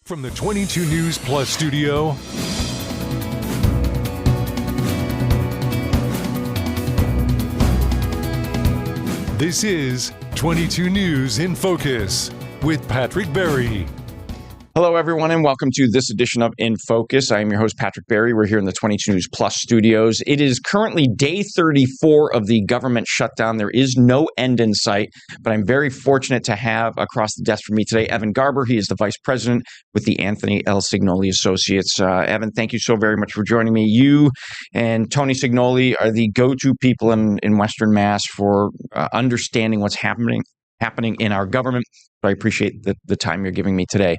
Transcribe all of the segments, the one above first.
From the 22 News Plus studio, this is 22 News in Focus with Patrick Berry. Hello, everyone, and welcome to this edition of In Focus. I am your host, Patrick Berry. We're here in the 22 News Plus studios. It is currently day 34 of the government shutdown. There is no end in sight, but I'm very fortunate to have across the desk for me today, Evan Garber. He is the vice president with the Anthony L. Cignoli Associates. Evan, thank you so very much for joining me. You and Tony Cignoli are the go-to people in Western Mass for understanding what's happening in our government. So I appreciate the time you're giving me today.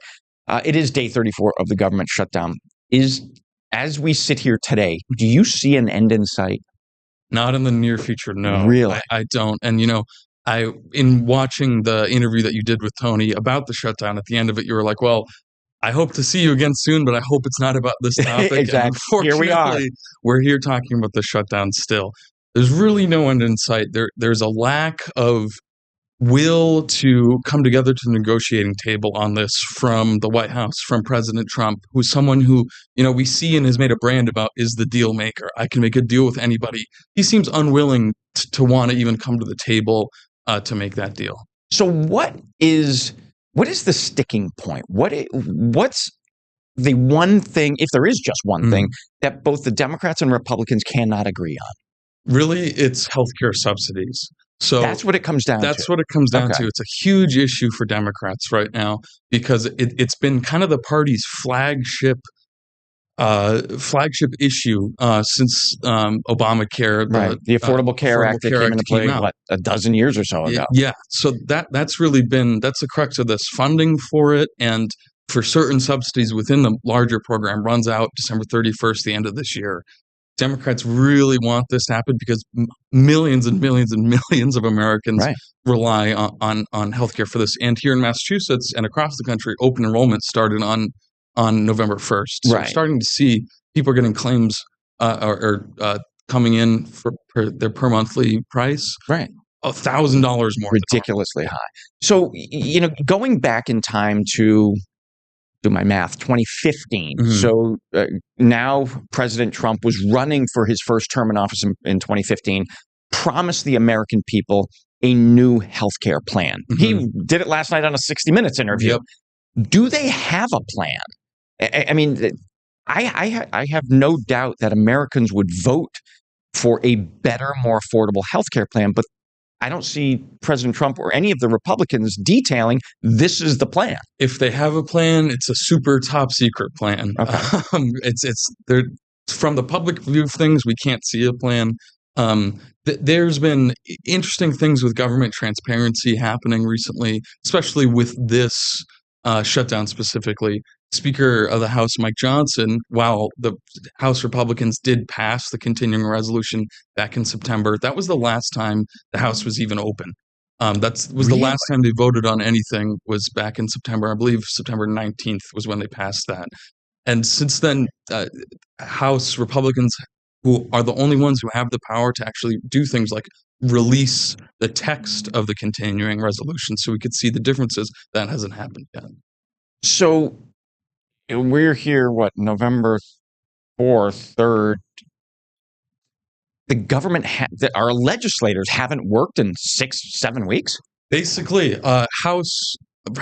It is day 34 of the government shutdown. As we sit here today, do you see an end in sight? Not in the near future, no. Really? I don't. And, in watching the interview that you did with Tony about the shutdown, at the end of it, you were like, well, I hope to see you again soon, but I hope it's not about this topic. Exactly. Here we are. We're here talking about the shutdown still. There's really no end in sight. There's a lack of will to come together to the negotiating table on this from the White House, from President Trump, who's someone who, we see and has made a brand about is the deal maker. I can make a deal with anybody. He seems unwilling to want to even come to the table to make that deal. So what is the sticking point? What's the one thing, if there is just one thing, that both the Democrats and Republicans cannot agree on? Really, it's healthcare subsidies. So that's what it comes down to. That's what it comes down to. It's a huge issue for Democrats right now because it's been kind of the party's flagship issue since Obamacare. Right. The Affordable Care Act that came into play, a dozen years or so ago. Yeah. So that's really that's the crux of this. Funding for it and for certain subsidies within the larger program runs out December 31st, the end of this year. Democrats really want this to happen because millions and millions and millions of Americans rely on healthcare for this. And here in Massachusetts and across the country, open enrollment started on November 1st. So we're starting to see people getting claims or coming in for their per monthly price. Right. $1,000 more. Ridiculously high. So, going back in time to do my math, 2015. So now President Trump was running for his first term in office in 2015, promised the American people a new healthcare plan. He did it last night on a 60 Minutes interview. Yep. Do they have a plan? I mean, I have no doubt that Americans would vote for a better, more affordable healthcare plan, but I don't see President Trump or any of the Republicans detailing this is the plan. If they have a plan, it's a super top secret plan. Okay. It's from the public view of things, we can't see a plan. There's been interesting things with government transparency happening recently, especially with this shutdown specifically. Speaker of the House, Mike Johnson, while the House Republicans did pass the continuing resolution back in September, that was the last time the House was even open. The last time they voted on anything was back in September. I believe September 19th was when they passed that. And since then, House Republicans, who are the only ones who have the power to actually do things like release the text of the continuing resolution so we could see the differences, that hasn't happened yet. So we're here, November 4th, 3rd. The government, our legislators haven't worked in 6-7 weeks? Basically, House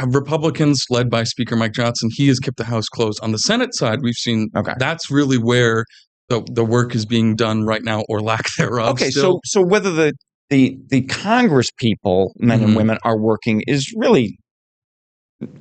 Republicans led by Speaker Mike Johnson, he has kept the House closed. On the Senate side, we've seen that's really where the work is being done right now, or lack thereof. Okay, so whether the Congress people, men and women, are working is really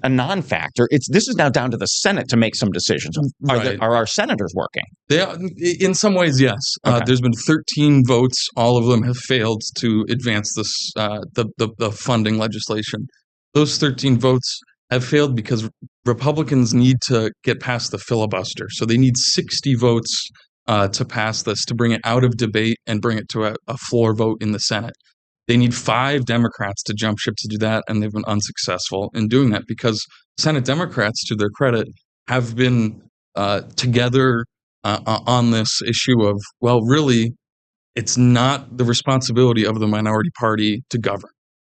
a non-factor. This is now down to the Senate to make some decisions. Are our senators working? They are, in some ways, yes. There's been 13 votes. All of them have failed to advance this the funding legislation. Those 13 votes have failed because Republicans need to get past the filibuster. So they need 60 votes to pass this, to bring it out of debate and bring it to a floor vote in the Senate. They need 5 Democrats to jump ship to do that, and they've been unsuccessful in doing that because Senate Democrats, to their credit, have been together on this issue of, really, it's not the responsibility of the minority party to govern.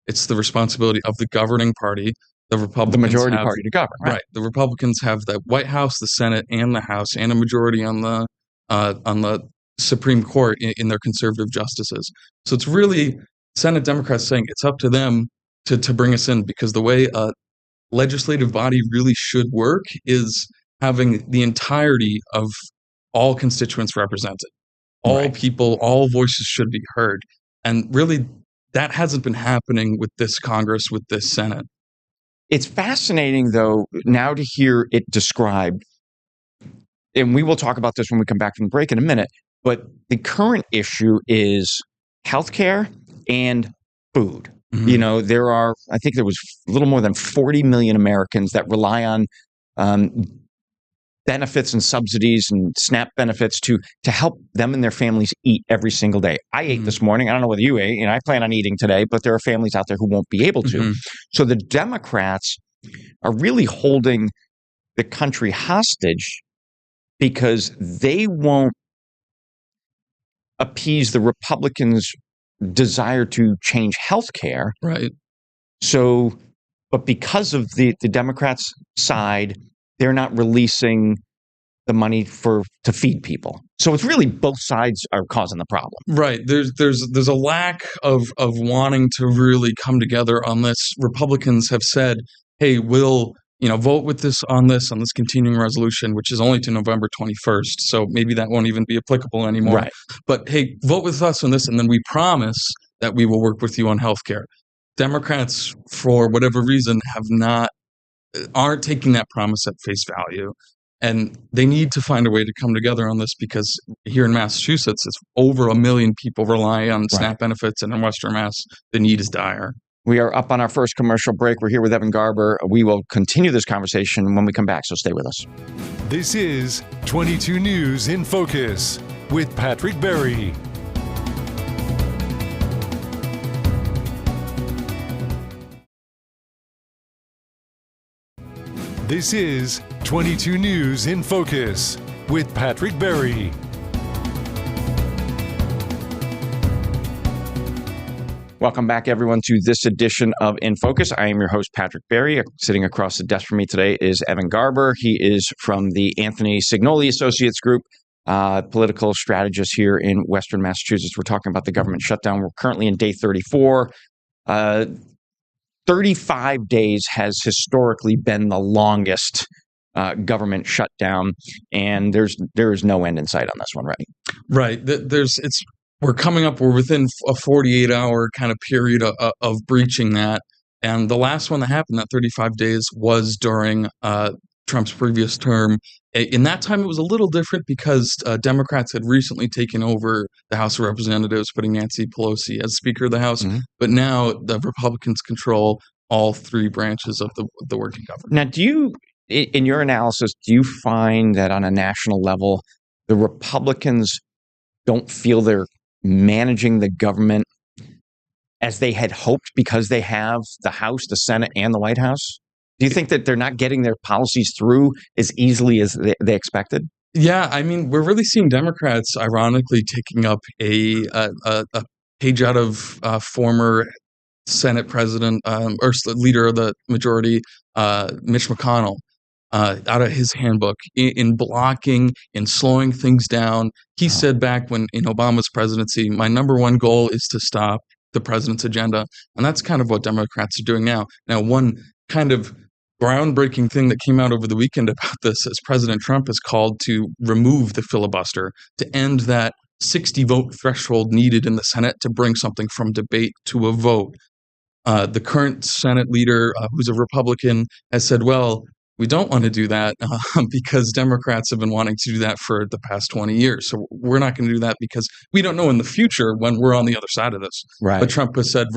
It's the responsibility of the governing party The Republicans, the majority party to govern, right? The Republicans have the White House, the Senate, and the House, and a majority on the Supreme Court in their conservative justices. So it's really Senate Democrats saying it's up to them to bring us in, because the way a legislative body really should work is having the entirety of all constituents represented. All people, all voices should be heard. And really, that hasn't been happening with this Congress, with this Senate. It's fascinating, though, now to hear it described, and we will talk about this when we come back from the break in a minute, but the current issue is healthcare and food. Mm-hmm. You know, there are, I think there was a little more than 40 million Americans that rely on benefits and subsidies and SNAP benefits to help them and their families eat every single day. I ate this morning. I don't know whether you ate, and I plan on eating today, but there are families out there who won't be able to. So the Democrats are really holding the country hostage because they won't appease the Republicans' desire to change health care. Right. So, but because of the Democrats' side, they're not releasing the money to feed people. So it's really both sides are causing the problem. Right. There's a lack of wanting to really come together on this. Republicans have said, hey, we'll vote with this on this continuing resolution, which is only to November 21st. So maybe that won't even be applicable anymore. Right. But hey, vote with us on this, and then we promise that we will work with you on healthcare. Democrats, for whatever reason, aren't taking that promise at face value. And they need to find a way to come together on this, because here in Massachusetts, it's over 1 million people rely on SNAP benefits, and in Western Mass, the need is dire. We are up on our first commercial break. We're here with Evan Garber. We will continue this conversation when we come back, so stay with us. This is 22 News in Focus with Patrick Berry. This is 22 News in Focus with Patrick Berry. Welcome back, everyone, to this edition of In Focus. I am your host, Patrick Berry. Sitting across the desk from me today is Evan Garber. He is from the Anthony Cignoli Associates Group, political strategist here in Western Massachusetts. We're talking about the government shutdown. We're currently in day 34. 35 days has historically been the longest government shutdown, and there is no end in sight on this one, right? Right. We're within a 48-hour kind of period of breaching that. And the last one that happened, that 35 days, was during Trump's previous term. In that time, it was a little different because Democrats had recently taken over the House of Representatives, putting Nancy Pelosi as Speaker of the House. Mm-hmm. But now the Republicans control all three branches of the working government. Now, in your analysis, do you find that on a national level, the Republicans don't feel they're managing the government as they had hoped because they have the House, the Senate, and the White House? Do you think that they're not getting their policies through as easily as they expected? Yeah, I mean, we're really seeing Democrats, ironically, taking up a page out of former Senate President or leader of the majority, Mitch McConnell, out of his handbook in blocking, in slowing things down. He said back when in Obama's presidency, my number one goal is to stop the president's agenda. And that's kind of what Democrats are doing now. Now, one kind of groundbreaking thing that came out over the weekend about this is President Trump has called to remove the filibuster, to end that 60 vote threshold needed in the Senate to bring something from debate to a vote. The current Senate leader, who's a Republican, has said, well, we don't want to do that because Democrats have been wanting to do that for the past 20 years. So we're not going to do that because we don't know in the future when we're on the other side of this. Right. But Trump has said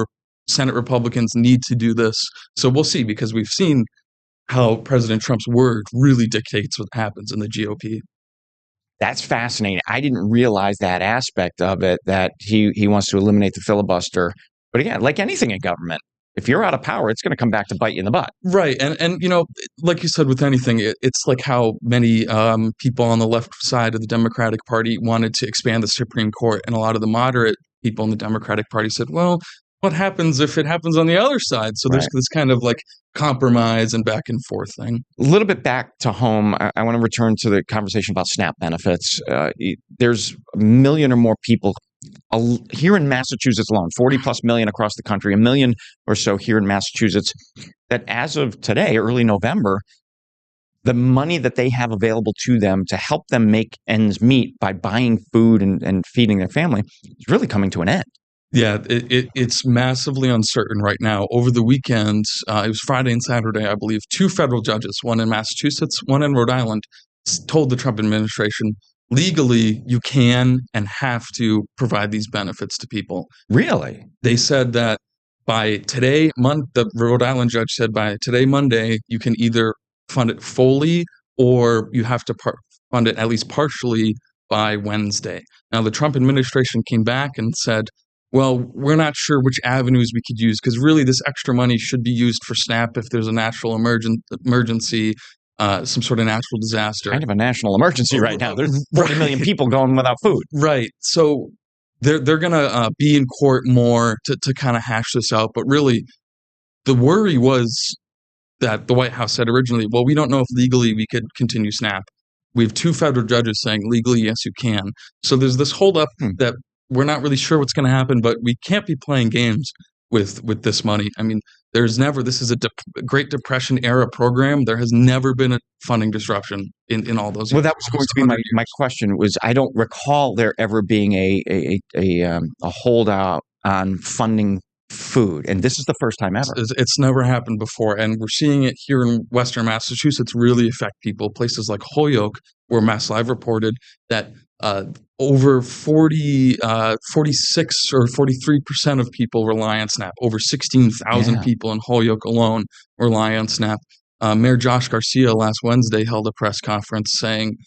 Senate Republicans need to do this. So we'll see, because we've seen how President Trump's word really dictates what happens in the GOP. That's fascinating. I didn't realize that aspect of it, that he wants to eliminate the filibuster. But again, like anything in government, if you're out of power, it's going to come back to bite you in the butt. Right. And like you said, with anything, it's like how many people on the left side of the Democratic Party wanted to expand the Supreme Court. And a lot of the moderate people in the Democratic Party said, well, what happens if it happens on the other side? So there's this kind of like compromise and back and forth thing. A little bit back to home, I want to return to the conversation about SNAP benefits. There's a million or more people here in Massachusetts alone, 40 plus million across the country, a million or so here in Massachusetts, that as of today, early November, the money that they have available to them to help them make ends meet by buying food and feeding their family is really coming to an end. Yeah, it's massively uncertain right now. Over the weekend, it was Friday and Saturday, I believe, 2 federal judges, one in Massachusetts, one in Rhode Island, told the Trump administration, legally, you can and have to provide these benefits to people. Really? They said that by today, the Rhode Island judge said by today, Monday, you can either fund it fully or you have to fund it at least partially by Wednesday. Now, the Trump administration came back and said, well, we're not sure which avenues we could use because really this extra money should be used for SNAP if there's a natural emergency, some sort of natural disaster. Kind of a national emergency right now. There's 40 million people going without food. Right. So they're going to be in court more to kind of hash this out. But really, the worry was that the White House said originally, well, we don't know if legally we could continue SNAP. We have 2 federal judges saying legally, yes, you can. So there's this holdup that we're not really sure what's going to happen, but we can't be playing games with this money. I mean, this is a Great Depression era program. There has never been a funding disruption in all those years. Well, that was going to be my question was, I don't recall there ever being a holdout on funding food. And this is the first time ever. It's never happened before. And we're seeing it here in Western Massachusetts really affect people. Places like Holyoke, where Mass Live reported that over 46 or 43% of people rely on SNAP. Over 16,000 people in Holyoke alone rely on SNAP. Mayor Josh Garcia last Wednesday held a press conference saying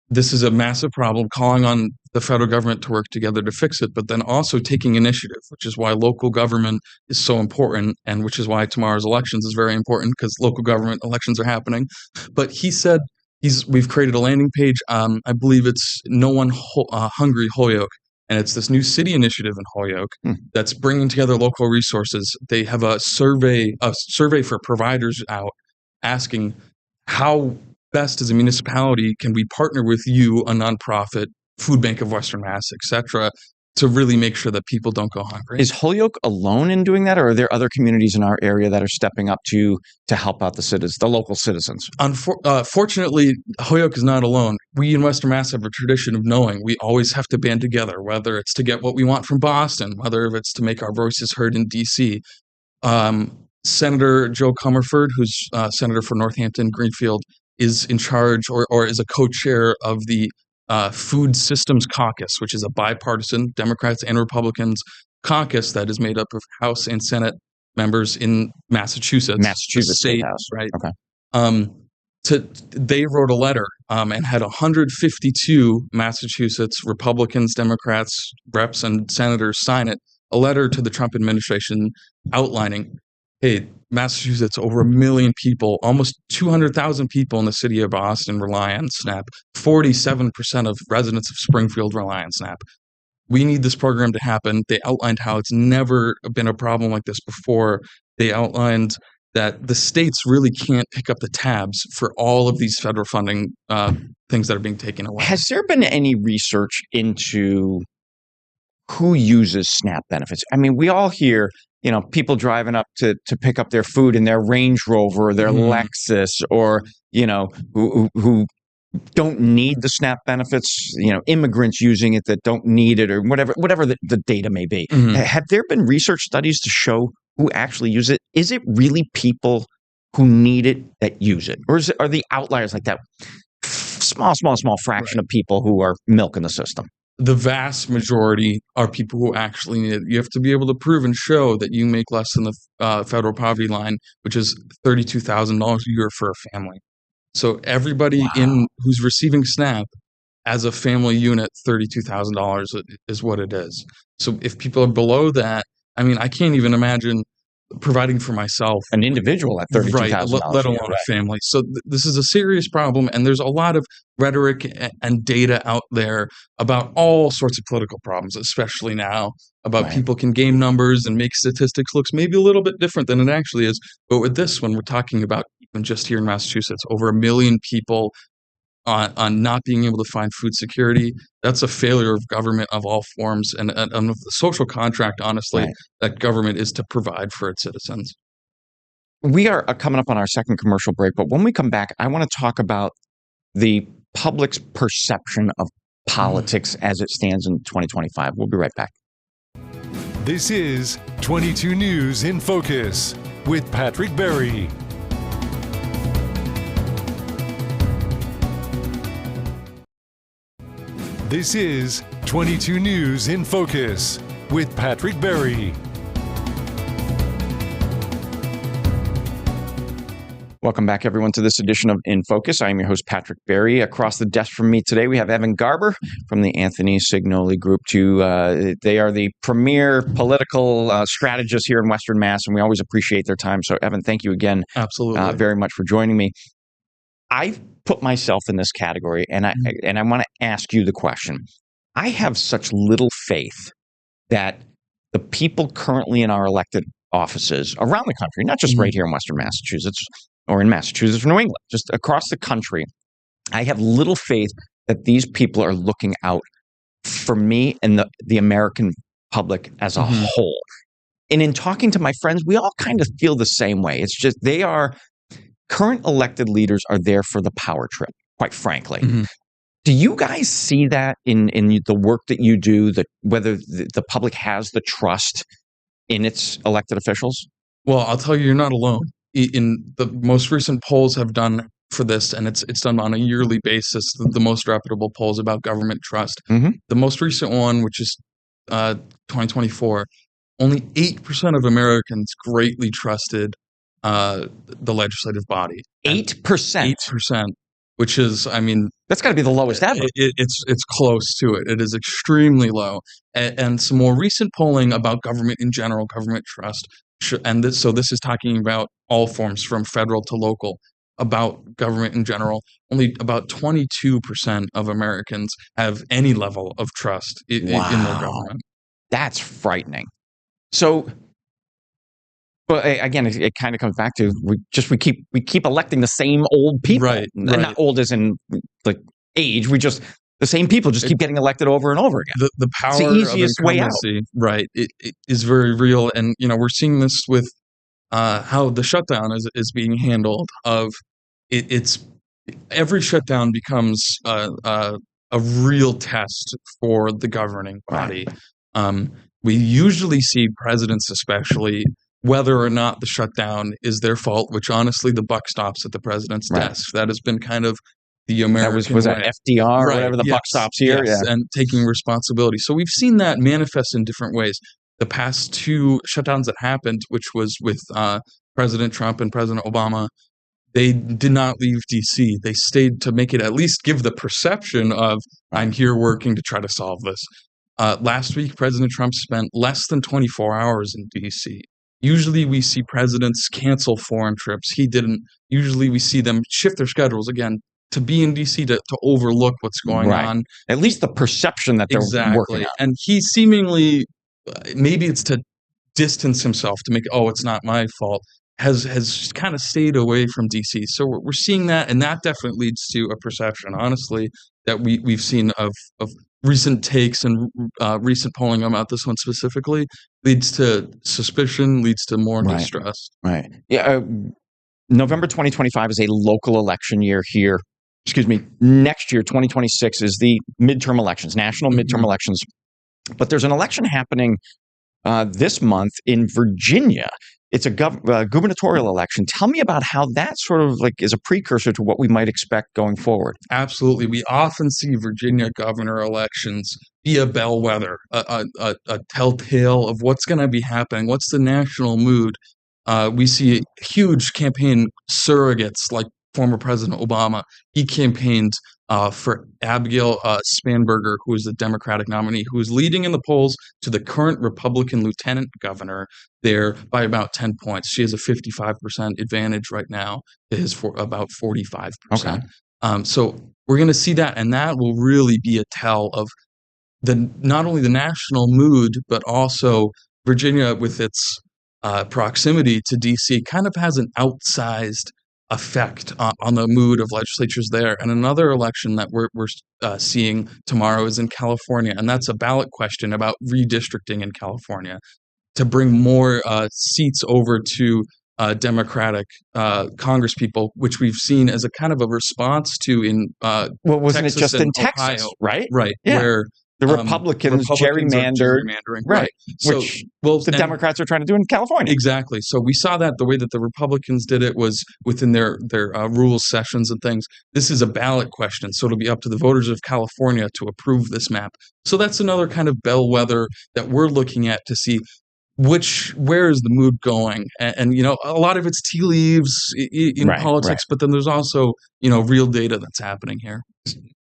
this is a massive problem, calling on the federal government to work together to fix it, but then also taking initiative, which is why local government is so important and which is why tomorrow's elections is very important because local government elections are happening. But he said, we've created a landing page. I believe it's No One Hungry Holyoke, and it's this new city initiative in Holyoke that's bringing together local resources. They have a survey for providers out asking how best as a municipality can we partner with you, a nonprofit, Food Bank of Western Mass, etc., to really make sure that people don't go hungry. Is Holyoke alone in doing that, or are there other communities in our area that are stepping up to help out the local citizens? Fortunately, Holyoke is not alone. We in Western Mass have a tradition of knowing we always have to band together, whether it's to get what we want from Boston, whether it's to make our voices heard in D.C. Senator Joe Comerford, who's senator for Northampton Greenfield, is in charge or is a co-chair of the Food Systems Caucus, which is a bipartisan Democrats and Republicans caucus that is made up of House and Senate members in Massachusetts. Massachusetts State House, right? Okay. They wrote a letter and had 152 Massachusetts Republicans, Democrats, reps, and senators sign it. A letter to the Trump administration outlining, hey, Massachusetts, over 1 million people, almost 200,000 people in the city of Boston rely on SNAP. 47% of residents of Springfield rely on SNAP. We need this program to happen. They outlined how it's never been a problem like this before. They outlined that the states really can't pick up the tabs for all of these federal funding things that are being taken away. Has there been any research into who uses SNAP benefits? I mean, we all hear, people driving up to pick up their food in their Range Rover or their Lexus, or, who don't need the SNAP benefits, immigrants using it that don't need it, or whatever the data may be. Have there been research studies to show who actually use it? Is it really people who need it that use it? Or are the outliers like that small fraction of people who are milking the system? The vast majority are people who actually need it. You have to be able to prove and show that you make less than the federal poverty line, which is $32,000 a year for a family. So everybody who's receiving SNAP as a family unit, $32,000 is what it is. So if people are below that, I mean, I can't even imagine providing for myself, an individual at $32,000, let alone a family. So this is a serious problem, and there's a lot of rhetoric and data out there about all sorts of political problems, especially now, about people can game numbers and make statistics looks maybe a little bit different than it actually is. But with this one, we're talking about, even just here in Massachusetts, over 1 million people on not being able to find food security. That's a failure of government of all forms, and of the social contract, honestly, that government is to provide for its citizens. We are coming up on our second commercial break, but when we come back, I want to talk about the public's perception of politics as it stands in 2025. We'll be right back. This is 22 News in Focus with Patrick Berry. This is 22 News in Focus with Patrick Berry. Welcome back, everyone, to this edition of In Focus. I am your host, Patrick Berry. Across the desk from me today, we have Evan Garber from the Anthony Cignoli Group. They are the premier political strategists here in Western Mass, and we always appreciate their time. So, Evan, thank you again very much for joining me. I've put myself in this category, and I want to ask you the question. I have such little faith that the people currently in our elected offices around the country, not just right here in Western Massachusetts or in Massachusetts or New England, just across the country, I have little faith that these people are looking out for me and the American public as a whole. And in talking to my friends, we all kind of feel the same way. It's just current elected leaders are there for the power trip, quite frankly. Do you guys see that in the work that you do, whether the public has the trust in its elected officials? Well, I'll tell you, you're not alone. In the most recent polls have done for this, and it's done on a yearly basis, the most reputable polls about government trust. The most recent one, which is 2024, only 8% of Americans greatly trusted the legislative body. 8%? 8%, which is, I mean, that's got to be the lowest ever. It's close to it. It is extremely low. And some more recent polling about government in general, government trust, so this is talking about all forms from federal to local, about government in general. Only about 22% of Americans have any level of trust in their government. That's frightening. So, but again, it kind of comes back to we keep electing the same old people. Right. Not old as in like age. The same people just keep getting elected over and over again. The power of incumbency, right? It is very real, and we're seeing this with how the shutdown is being handled. It's every shutdown becomes a real test for the governing body. We usually see presidents, especially, whether or not the shutdown is their fault, which honestly the buck stops at the president's desk. That has been kind of the American was that FDR or whatever, the buck stops here? Yes, and taking responsibility. So we've seen that manifest in different ways. The past two shutdowns that happened, which was with President Trump and President Obama, they did not leave D.C. They stayed to make it at least give the perception of, I'm here working to try to solve this. Last week, President Trump spent less than 24 hours in D.C. Usually we see presidents cancel foreign trips. He didn't. Usually we see them shift their schedules again to be in D.C. to overlook what's going on. At least the perception that they're working on. And he seemingly, maybe it's to distance himself, to make, it's not my fault, has kind of stayed away from D.C. So we're seeing that, and that definitely leads to a perception, honestly, that we've seen of recent takes and recent polling about this one specifically, leads to suspicion, leads to more distrust. Right. Yeah. November 2025 is a local election year here. Next year, 2026, is the midterm elections, national midterm elections. But there's an election happening this month in Virginia. It's a gubernatorial election. Tell me about how that sort of is a precursor to what we might expect going forward. Absolutely. We often see Virginia governor elections be a bellwether, a telltale of what's going to be happening. What's the national mood? We see huge campaign surrogates like former President Obama. He campaigned for Abigail Spanberger, who is the Democratic nominee, who is leading in the polls to the current Republican lieutenant governor there by about 10 points. She has a 55% advantage right now. It is for about 45%. Okay. So we're going to see that, and that will really be a tell of not only the national mood, but also Virginia, with its proximity to D.C., kind of has an outsized effect on the mood of legislatures there. And another election that we're seeing tomorrow is in California, and that's a ballot question about redistricting in California to bring more seats over to Democratic congresspeople, which we've seen as a kind of a response to in wasn't Texas it just and in Ohio, Texas, right? Right, Yeah. where the Republicans are gerrymandered, right? So, which the Democrats are trying to do in California. Exactly. So we saw that the way that the Republicans did it was within their rules sessions and things. This is a ballot question, so it'll be up to the voters of California to approve this map. So that's another kind of bellwether that we're looking at to see where is the mood going, and you know, a lot of it's tea leaves in politics, but then there's also, you know, real data that's happening here.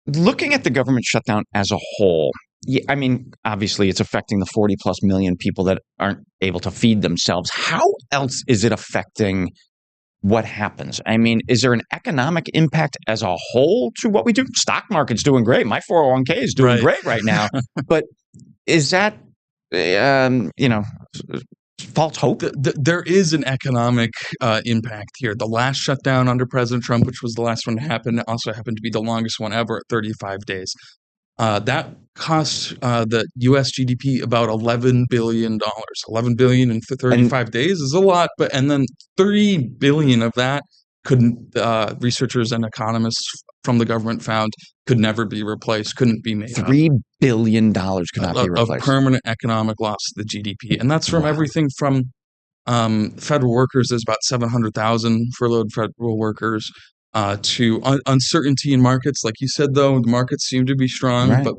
Looking at the government shutdown as a whole, I mean, obviously it's affecting the 40 plus million people that aren't able to feed themselves. How else is it affecting what happens? I mean, is there an economic impact as a whole to what we do? Stock market's doing great. My 401k is doing great right now. But is that, you know, false hope? There is an economic impact here. The last shutdown under President Trump, which was the last one to happen, also happened to be the longest one ever at 35 days. That cost the U.S. GDP about $11 billion. $11 billion in 35 days is a lot, and then $3 billion of that researchers and economists from the government found could never be replaced, couldn't be made $3 billion could not be replaced. Of permanent economic loss to the GDP. And that's from everything from federal workers, there's about 700,000 furloughed federal workers, to uncertainty in markets. Like you said, though, the markets seem to be strong, but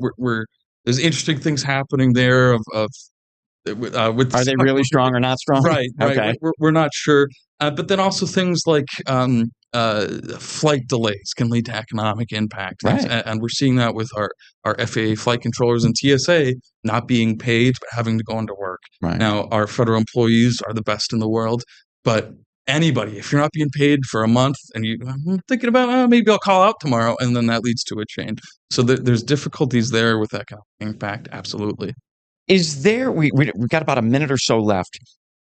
there's interesting things happening there with are they really strong or not strong? Right. Okay. We're not sure. But then also things like flight delays can lead to economic impact. And we're seeing that with our FAA flight controllers and TSA not being paid, but having to go into work. Now, our federal employees are the best in the world, but anybody, if you're not being paid for a month and you're thinking about, maybe I'll call out tomorrow, and then that leads to a change. So there's difficulties there with economic impact. Absolutely. Is there, we got about a minute or so left.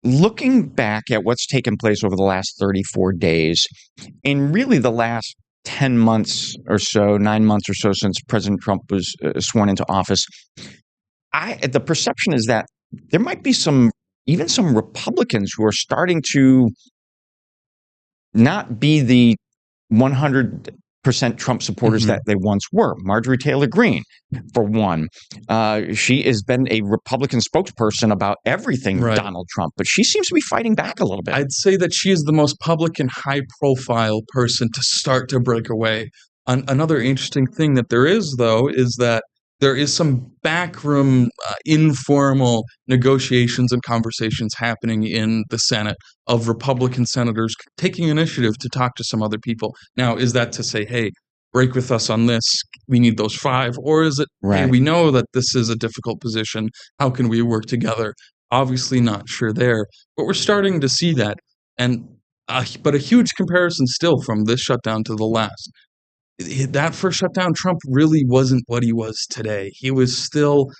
Looking back at what's taken place over the last 34 days, and really the last 10 months or so, 9 months or so since President Trump was sworn into office, the perception is that there might be even some Republicans who are starting to not be the 100% Trump supporters that they once were. Marjorie Taylor Greene, for one. She has been a Republican spokesperson about everything Donald Trump, but she seems to be fighting back a little bit. I'd say that she is the most public and high-profile person to start to break away. Another interesting thing that there is, though, is that there is some backroom, informal negotiations and conversations happening in the Senate of Republican senators taking initiative to talk to some other people. Now, is that to say, hey, break with us on this, we need those 5? Or is it, hey, we know that this is a difficult position, how can we work together? Obviously not sure there, but we're starting to see that. But a huge comparison still from this shutdown to the last. That first shutdown, Trump really wasn't what he was today. He was still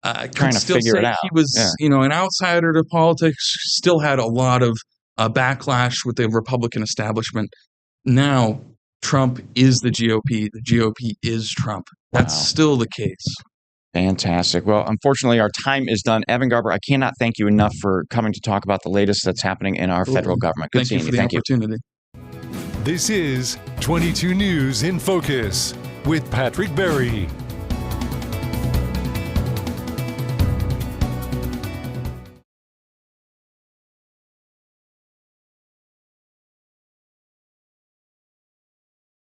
trying to figure it out. He was, an outsider to politics. Still had a lot of backlash with the Republican establishment. Now, Trump is the GOP. The GOP is Trump. That's still the case. Fantastic. Well, unfortunately, our time is done. Evan Garber, I cannot thank you enough for coming to talk about the latest that's happening in our federal government. Good seeing you. Thank you for the opportunity. This is 22 News in Focus with Patrick Berry.